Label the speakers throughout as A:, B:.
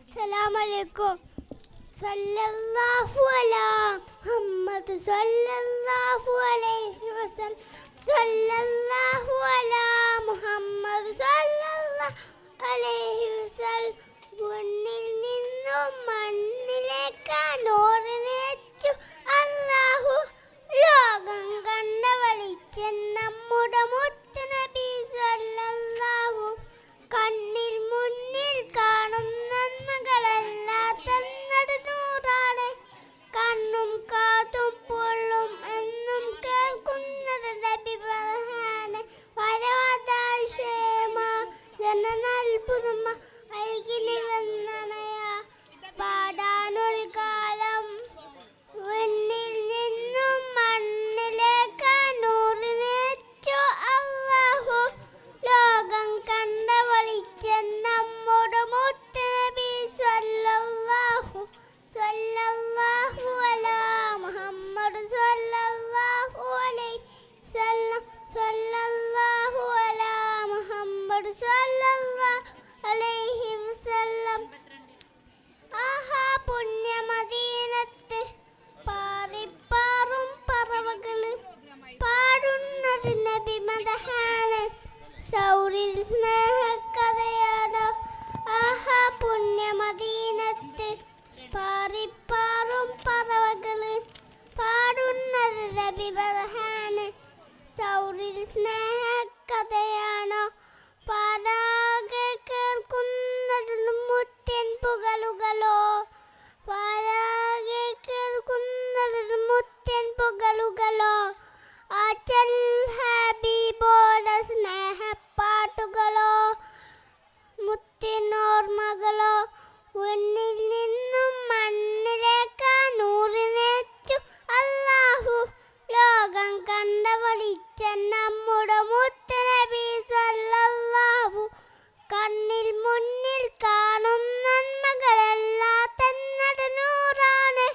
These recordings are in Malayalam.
A: Assalamualaikum. Sallallahu ala Muhammad sallallahu alaihi wasallam. Sallallahu ala Muhammad sallallahu alaihi wasallam. മണ്ണിൽ നിന്നും മണ്ണിലേക്കാണ് ഓർമ്മിച്ചു അല്ലാഹു ലോകം കണ്ട വെളിച്ചം നമ്മുടെ മുത്തുനബി സ്വല്ലല്ലാഹു. കണ്ണിൽ മുന്നിൽ കാണും നന്മകളെല്ലാം തന്നത് നൂറാണ്. കണ്ണും കാതും പൊള്ളും എന്നും കേൾക്കുന്നത് നബി പറയാന്. വരവാദാശേമ ജനനൽപുതുമ ഐകിനി വന്നണയ പാടാനൊരു കാലം. വെണ്ണിൽ നിന്നും മണ്ണിലേക്കാണ് നൂറിനെച്ചു അല്ലാഹു ലോകം കണ്ട വെളിച്ചം നമ്മുടെ മുത്തുനബി സ്വല്ലല്ലാഹു. സ്വല്ലല്ലാഹു അലാ മുഹമ്മദ് സ്വല്ലല്ലാഹു അലൈഹി വസല്ലം. സ്വല്ലല്ലാഹു അലാ മുഹമ്മദ് സ്വല്ലല്ലാഹു അലൈഹി വസല്ലം. ആഹാ പുണ്യമദീനത്ത് പാറിപ്പാറും പറവകള് പാടുന്നത് നബി മദഹാണ്. സൗറിൽ സ്നേഹക്കഥയാണോ. ആഹാ പുണ്യമദീനത്ത് പാറിപ്പാറും പറവകള് പാടുന്നത് നബി മദഹാണ്. സൗറിൽ സ്നേഹക്കഥയാണോ. പാടാകെ കേൾക്കുന്നത് മുത്തൻ പുകളുകളോ. പാടാകെ കേൾക്കുന്നത് മുത്തൻ പുകളുകളോ. ആച്ചൽ ഹബീബോടെ സ്നേഹപ്പാട്ടുകളോ. മുത്തിനോർമ്മകളോ. വെണ്ണിൽ നിന്നും മണ്ണിലേക്കാണ് നൂറിനെച്ചു അല്ലാഹു ലോകം കണ്ട വെളിച്ചം നമ്മുടെ മുത്തുനബി സ്വല്ലല്ലാഹു. കണ്ണിൽ മുന്നിൽ കാണും നന്മകളെല്ലാം തന്നത് നൂറാണ്.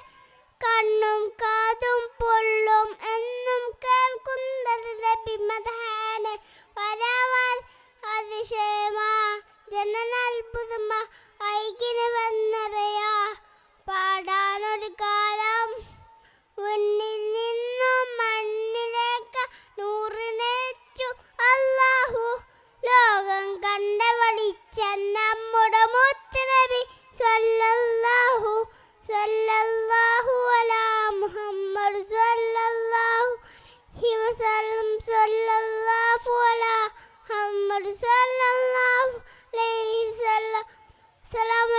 A: കണ്ണും കാതും പൊള്ളും എന്നും കേൾക്കുന്നത് നബി മദഹാണ്. വരവാൻ അതിശയമാ ജനനൽപുതുമ ഐകിന് വന്നറിയാ പാടാനൊരു കാലം. വെണ്ണിൽ നിന്നും മണ്ണിലേക്ക് നൂറിനെച്ചു അല്ലാഹു ലോകം കണ്ട വെളിച്ചം നമ്മുടെ മുത്തുനബി സ്വല്ലല്ലാഹു. സ്വല്ലല്ലാഹു അലാ മുഹമ്മദ് സ്വല്ലല്ലാഹു അലൈഹി വസല്ലം. സ്വല്ലല്ലാഹു അലാ മുഹമ്മദ് സ്വല്ലല്ലാഹു അലൈഹി വസല്ലം. അസ്സലാമു